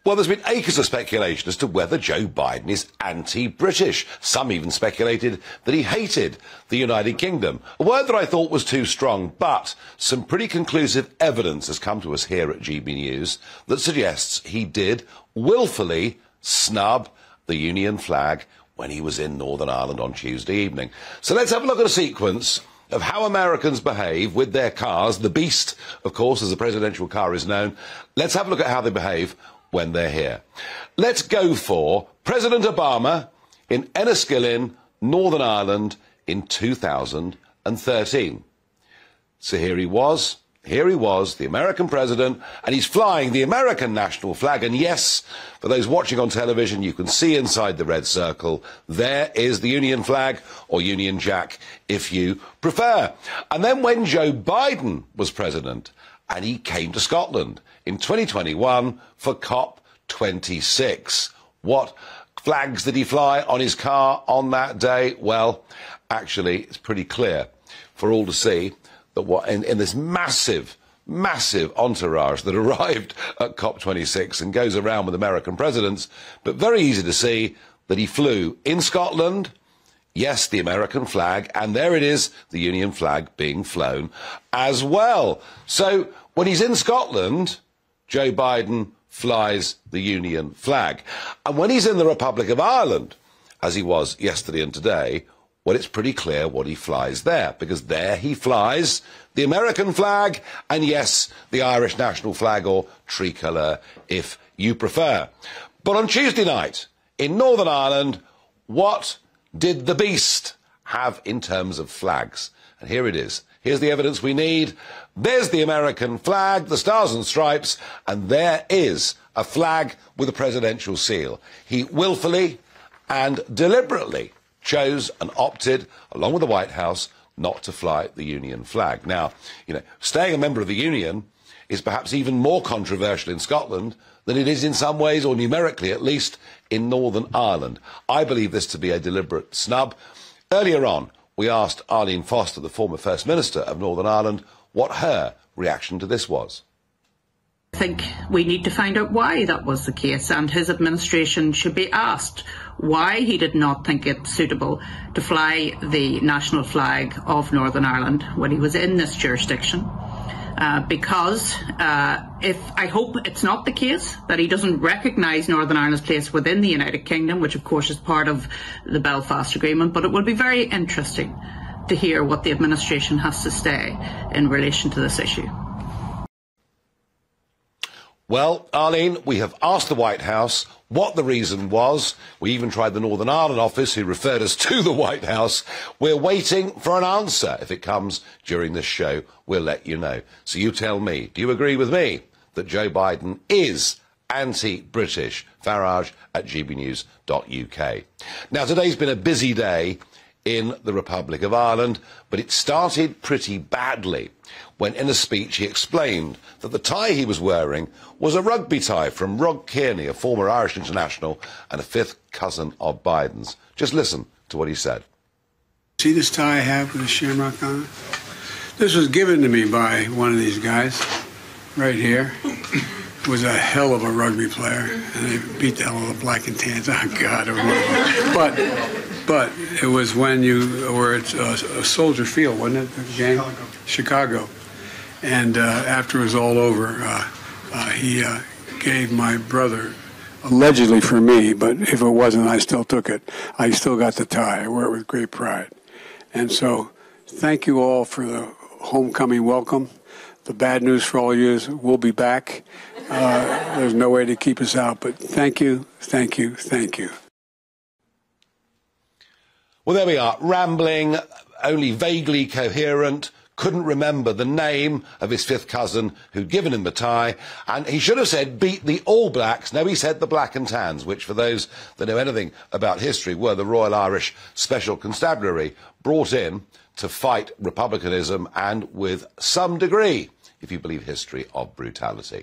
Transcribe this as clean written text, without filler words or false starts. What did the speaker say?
Well, there's been acres of speculation as to whether Joe Biden is anti-British. Some even speculated that he hated the United Kingdom. A word that I thought was too strong, but some pretty conclusive evidence has come to us here at GB News that suggests he did willfully snub the Union flag when he was in Northern Ireland on Tuesday evening. So let's have a look at a sequence of how Americans behave with their cars. The Beast, of course, as a presidential car is known. Let's have a look at how they behave when they're here. Let's go for President Obama in Enniskillen, Northern Ireland in 2013. So here he was, the American president, and he's flying the American national flag. And yes, for those watching on television, you can see inside the red circle, there is the Union flag, or Union Jack, if you prefer. And then when Joe Biden was president, and he came to Scotland in 2021 for COP26. What flags did he fly on his car on that day? Well, actually, it's pretty clear for all to see that in this massive entourage that arrived at COP26 and goes around with American presidents, but very easy to see that he flew in Scotland, yes, the American flag, and there it is, the Union flag being flown as well. So when he's in Scotland, Joe Biden flies the Union flag. And when he's in the Republic of Ireland, as he was yesterday and today, well, it's pretty clear what he flies there, because there he flies the American flag and, yes, the Irish national flag, or tricolour, if you prefer. But on Tuesday night, in Northern Ireland, what did the Beast have in terms of flags? And here it is. Here's the evidence we need. There's the American flag, the stars and stripes, and there is a flag with a presidential seal. He willfully and deliberately chose and opted, along with the White House, not to fly the Union flag. Now, staying a member of the Union is perhaps even more controversial in Scotland than it is in some ways, or numerically at least, in Northern Ireland. I believe this to be a deliberate snub. Earlier on, we asked Arlene Foster, the former First Minister of Northern Ireland, what her reaction to this was. I think we need to find out why that was the case, and his administration should be asked why he did not think it suitable to fly the national flag of Northern Ireland when he was in this jurisdiction. Because I hope it's not the case that he doesn't recognise Northern Ireland's place within the United Kingdom, which of course is part of the Belfast Agreement, but it will be very interesting to hear what the administration has to say in relation to this issue. Well, Arlene, we have asked the White House what the reason was. We even tried the Northern Ireland office, who referred us to the White House. We're waiting for an answer. If it comes during this show, we'll let you know. So you tell me, do you agree with me that Joe Biden is anti-British? Farage at gbnews.uk. Now, today's been a busy day in the Republic of Ireland, but it started pretty badly when, in a speech, he explained that the tie he was wearing was a rugby tie from Rod Kearney, a former Irish international and a fifth cousin of Biden's. Just listen to what he said. See this tie I have with a shamrock on it? This was given to me by one of these guys right here. Was a hell of a rugby player, and they beat the hell out of the black and tans. Oh, God. But it was when you were at a Soldier Field, wasn't it, the game? Chicago. And after it was all over, he gave my brother, allegedly for me, but if it wasn't, I still took it. I still got the tie. I wear it with great pride. And so thank you all for the homecoming welcome. The bad news for all of you is we'll be back. There's no way to keep us out, but thank you, thank you, thank you. Well, there we are, rambling, only vaguely coherent, couldn't remember the name of his fifth cousin who'd given him the tie, and he should have said beat the All Blacks. No, he said the Black and Tans, which, for those that know anything about history, were the Royal Irish Special Constabulary, brought in to fight republicanism and, with some degree, if you believe history, of brutality.